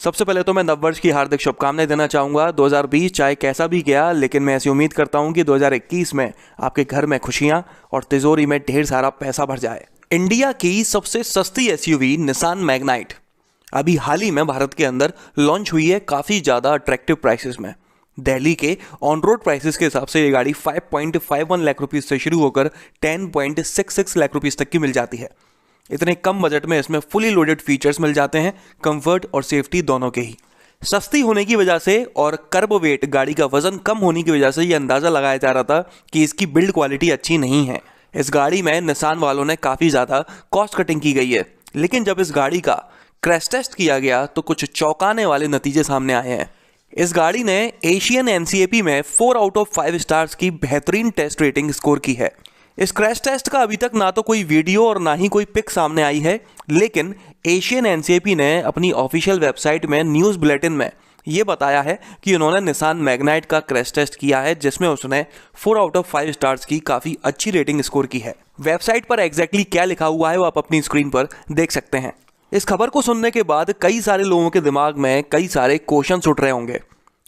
सबसे पहले तो मैं नववर्ष की हार्दिक शुभकामनाएं देना चाहूँगा। 2020 चाहे कैसा भी गया, लेकिन मैं ऐसी उम्मीद करता हूँ कि 2021 में आपके घर में खुशियाँ और तिजोरी में ढेर सारा पैसा भर जाए। इंडिया की सबसे सस्ती एसयूवी निसान मैग्नाइट अभी हाल ही में भारत के अंदर लॉन्च हुई है काफ़ी ज़्यादा अट्रैक्टिव प्राइसेस में। दिल्ली के ऑन रोड प्राइसेस के हिसाब से ये गाड़ी 5.51 लाख रुपीस से शुरू होकर 10.66 लाख रुपीस तक की मिल जाती है। इतने कम बजट में इसमें फुली लोडेड फीचर्स मिल जाते हैं, कंफर्ट और सेफ्टी दोनों के ही। सस्ती होने की वजह से और कर्ब वेट गाड़ी का वजन कम होने की वजह से ये अंदाज़ा लगाया जा रहा था कि इसकी बिल्ड क्वालिटी अच्छी नहीं है। इस गाड़ी में निसान वालों ने काफ़ी ज़्यादा कॉस्ट कटिंग की गई है, लेकिन जब इस गाड़ी का क्रैश टेस्ट किया गया तो कुछ चौंकाने वाले नतीजे सामने आए हैं। इस गाड़ी ने एशियन एनसीएपी में 4 आउट ऑफ 5 स्टार्स की बेहतरीन टेस्ट रेटिंग स्कोर की है। इस क्रैश टेस्ट का अभी तक ना तो कोई वीडियो और ना ही कोई पिक सामने आई है, लेकिन एशियन एनसीएपी ने अपनी ऑफिशियल वेबसाइट में न्यूज़ बुलेटिन में ये बताया है कि उन्होंने निसान मैग्नाइट का क्रैश टेस्ट किया है, जिसमें उसने 4 आउट ऑफ 5 स्टार्स की काफ़ी अच्छी रेटिंग स्कोर की है। वेबसाइट पर एग्जैक्टली क्या लिखा हुआ है वो आप अपनी स्क्रीन पर देख सकते हैं। इस खबर को सुनने के बाद कई सारे लोगों के दिमाग में कई सारे क्वेश्चंस उठ रहे होंगे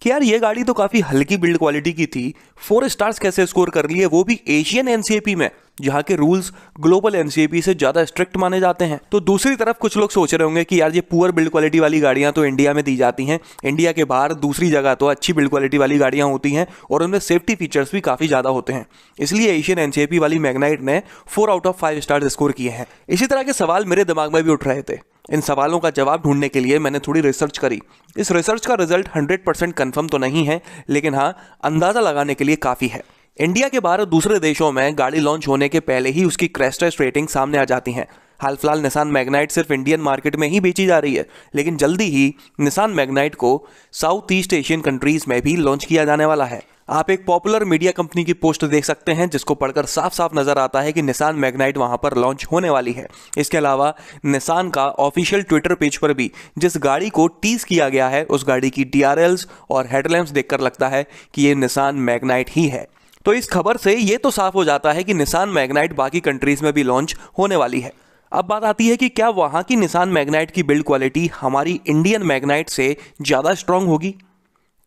कि यार ये गाड़ी तो काफ़ी हल्की बिल्ड क्वालिटी की थी, 4 स्टार्स कैसे स्कोर कर लिए, वो भी एशियन एनसीएपी में, जहाँ के रूल्स ग्लोबल एनसीएपी से ज़्यादा स्ट्रिक्ट माने जाते हैं। तो दूसरी तरफ कुछ लोग सोच रहे होंगे कि यार ये पुअर बिल्ड क्वालिटी वाली गाड़ियाँ तो इंडिया में दी जाती हैं, इंडिया के बाहर दूसरी जगह तो अच्छी बिल्ड क्वालिटी वाली गाड़ियाँ होती हैं और उनमें सेफ्टी फीचर्स भी काफ़ी ज़्यादा होते हैं, इसलिए एशियन एनसीएपी वाली मैग्नाइट ने 4 आउट ऑफ 5 स्टार्स स्कोर किए हैं। इसी तरह के सवाल मेरे दिमाग में भी उठ रहे थे। इन सवालों का जवाब ढूंढने के लिए मैंने थोड़ी रिसर्च करी। इस रिसर्च का रिजल्ट 100% कन्फर्म तो नहीं है, लेकिन हाँ, अंदाज़ा लगाने के लिए काफ़ी है। इंडिया के बाहर दूसरे देशों में गाड़ी लॉन्च होने के पहले ही उसकी क्रैश टेस्ट रेटिंग सामने आ जाती हैं। हाल फिलहाल निसान मैग्नाइट सिर्फ इंडियन मार्केट में ही बेची जा रही है, लेकिन जल्दी ही निसान मैग्नाइट को साउथ ईस्ट एशियन कंट्रीज में भी लॉन्च किया जाने वाला है। आप एक पॉपुलर मीडिया कंपनी की पोस्ट देख सकते हैं, जिसको पढ़कर साफ साफ नजर आता है कि निसान मैग्नाइट वहां पर लॉन्च होने वाली है। इसके अलावा निसान का ऑफिशियल ट्विटर पेज पर भी जिस गाड़ी को टीज किया गया है, उस गाड़ी की डीआरएल्स और हेडलैम्प्स देखकर लगता है कि ये निसान मैग्नाइट ही है। तो इस खबर से ये तो साफ हो जाता है कि निसान मैग्नाइट बाकी कंट्रीज में भी लॉन्च होने वाली है। अब बात आती है कि क्या वहां की निसान मैग्नाइट की बिल्ड क्वालिटी हमारी इंडियन मैग्नाइट से ज़्यादा स्ट्रांग होगी?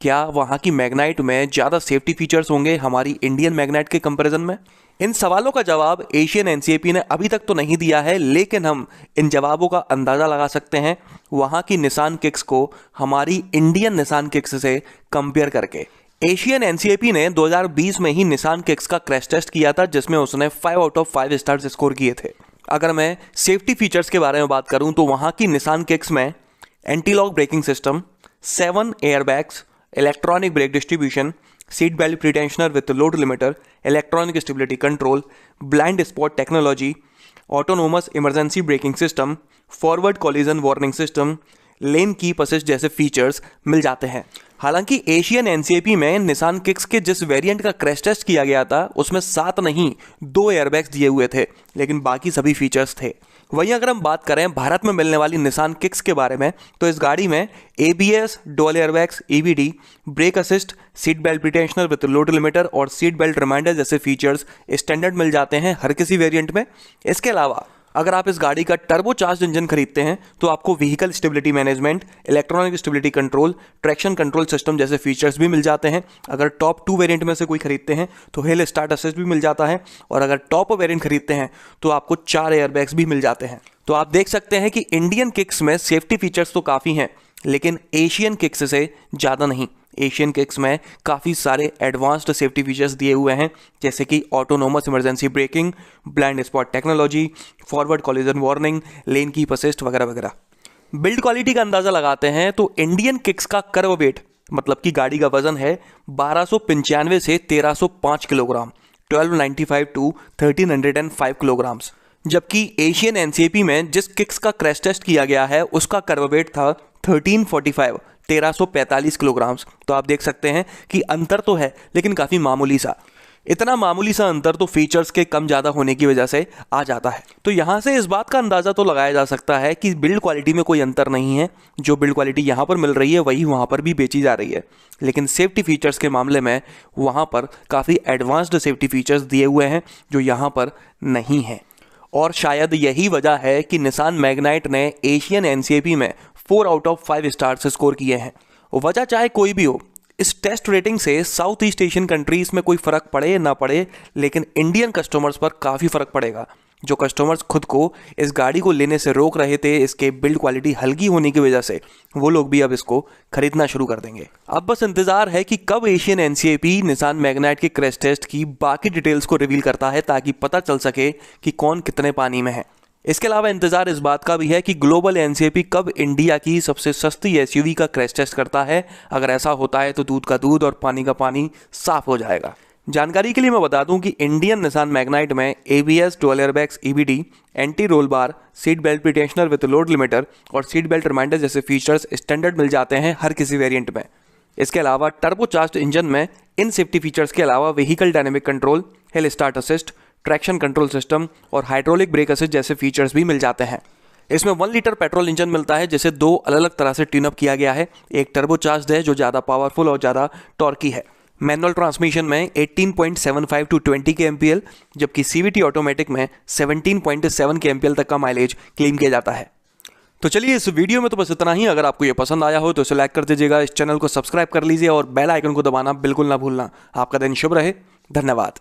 क्या वहाँ की मैग्नाइट में ज़्यादा सेफ्टी फीचर्स होंगे हमारी इंडियन मैग्नाइट के कंपैरिजन में? इन सवालों का जवाब एशियन एनसीएपी ने अभी तक तो नहीं दिया है, लेकिन हम इन जवाबों का अंदाज़ा लगा सकते हैं वहाँ की निसान किक्स को हमारी इंडियन निसान किक्स से कंपेयर करके। एशियन एनसीएपी ने 2020 में ही निसान किक्स का क्रैश टेस्ट किया था, जिसमें उसने 5 आउट ऑफ 5 स्टार्स स्कोर किए थे। अगर मैं सेफ्टी फीचर्स के बारे में बात करूँ तो वहाँ की निसान किक्स में anti lock braking system, 7 airbags, electronic brake distribution, seat belt pretensioner with load limiter, electronic stability control, blind spot technology, autonomous emergency braking system, forward collision warning system, lane keep assist जैसे features मिल जाते हैं। हालांकि Asian NCAP में Nissan kicks के जिस variant का crash test किया गया था उसमें 7 नहीं 2 एयरबैग्स दिए हुए थे, लेकिन बाकी सभी फीचर्स थे। वहीं अगर हम बात करें भारत में मिलने वाली निसान किक्स के बारे में, तो इस गाड़ी में ABS, dual airbags, EBD, brake assist, seat belt pretensioner with load limiter और सीट बेल्ट रिमाइंडर जैसे फीचर्स स्टैंडर्ड मिल जाते हैं हर किसी वेरिएंट में। इसके अलावा अगर आप इस गाड़ी का टर्बो चार्ज इंजन खरीदते हैं तो आपको vehicle stability management, electronic stability control, traction control system जैसे फीचर्स भी मिल जाते हैं। अगर टॉप 2 वेरिएंट में से कोई खरीदते हैं तो हिल स्टार्ट असिस्ट भी मिल जाता है, और अगर टॉप वेरिएंट खरीदते हैं तो आपको 4 एयरबैग्स भी मिल जाते हैं। तो आप देख सकते हैं कि इंडियन किक्स में सेफ्टी फीचर्स तो काफ़ी हैं, लेकिन एशियन किक्स से ज़्यादा नहीं। एशियन किक्स में काफ़ी सारे एडवांस्ड सेफ्टी फीचर्स दिए हुए हैं, जैसे कि autonomous emergency breaking, blind spot technology, forward collision warning, lane keep assist वगैरह वगैरह। बिल्ड क्वालिटी का अंदाज़ा लगाते हैं तो इंडियन किक्स का कर्व वेट, मतलब कि गाड़ी का वजन है 1295 से 1305 किलोग्राम, 1295 टू 1305 किलोग्राम्स। जबकि एशियन एनसीएपी में जिस किक्स का क्रैश टेस्ट किया गया है उसका कर्व वेट था 1345, 1345 किलोग्राम्स। तो आप देख सकते हैं कि अंतर तो है, लेकिन काफ़ी मामूली सा। इतना मामूली सा अंतर तो फीचर्स के कम ज़्यादा होने की वजह से आ जाता है। तो यहाँ से इस बात का अंदाज़ा तो लगाया जा सकता है कि बिल्ड क्वालिटी में कोई अंतर नहीं है। जो बिल्ड क्वालिटी यहाँ पर मिल रही है वही वहाँ पर भी बेची जा रही है, लेकिन सेफ्टी फीचर्स के मामले में वहाँ पर काफ़ी एडवांस्ड सेफ्टी फीचर्स दिए हुए हैं जो यहाँ पर नहीं है। और शायद यही वजह है कि निसान मैग्नाइट ने एशियन एनसीएपी में 4 आउट ऑफ 5 स्टार्स स्कोर किए हैं। वजह चाहे कोई भी हो, इस टेस्ट रेटिंग से साउथ ईस्ट एशियन कंट्रीज में कोई फर्क पड़े या ना पड़े, लेकिन इंडियन कस्टमर्स पर काफ़ी फर्क पड़ेगा। जो कस्टमर्स खुद को इस गाड़ी को लेने से रोक रहे थे इसके बिल्ड क्वालिटी हल्की होने की वजह से, वो लोग भी अब इसको खरीदना शुरू कर देंगे। अब बस इंतजार है कि कब एशियन एनसीएपी निसान मैग्नाइट के क्रैश टेस्ट की बाकी डिटेल्स को रिवील करता है, ताकि पता चल सके कि कौन कितने पानी में है। इसके अलावा इंतजार इस बात का भी है कि ग्लोबल एनसीएपी कब इंडिया की सबसे सस्ती एसयूवी का क्रैश टेस्ट करता है। अगर ऐसा होता है तो दूध का दूध और पानी का पानी साफ हो जाएगा। जानकारी के लिए मैं बता दूं कि इंडियन निसान मैग्नाइट में ABS, dual airbags, EBD, anti roll bar, seat belt pretensioner with load limiter और सीट बेल्ट रिमाइंडर जैसे फीचर्स स्टैंडर्ड मिल जाते हैं हर किसी वेरिएंट में। इसके अलावा टर्बोचार्ज्ड इंजन में इन सेफ्टी फीचर्स के अलावा vehicle dynamic control, hill start assist, traction control system और हाइड्रोलिक ब्रेक असिस्ट जैसे फीचर्स भी मिल जाते हैं। इसमें 1 लीटर पेट्रोल इंजन मिलता है जिसे 2 अलग अलग तरह से ट्यून अप किया गया है। एक टर्बोचार्ज्ड है जो ज़्यादा पावरफुल और ज़्यादा टॉर्की है। मैनुअल ट्रांसमिशन में 18.75 टू 20 kmpl, जबकि CVT ऑटोमेटिक में 17.7 kmpl तक का माइलेज क्लेम किया जाता है। तो चलिए इस वीडियो में तो बस इतना ही। अगर आपको ये पसंद आया हो तो इसे लाइक कर दीजिएगा, इस चैनल को सब्सक्राइब कर लीजिए और बेल आइकन को दबाना बिल्कुल ना भूलना। आपका दिन शुभ रहे। धन्यवाद।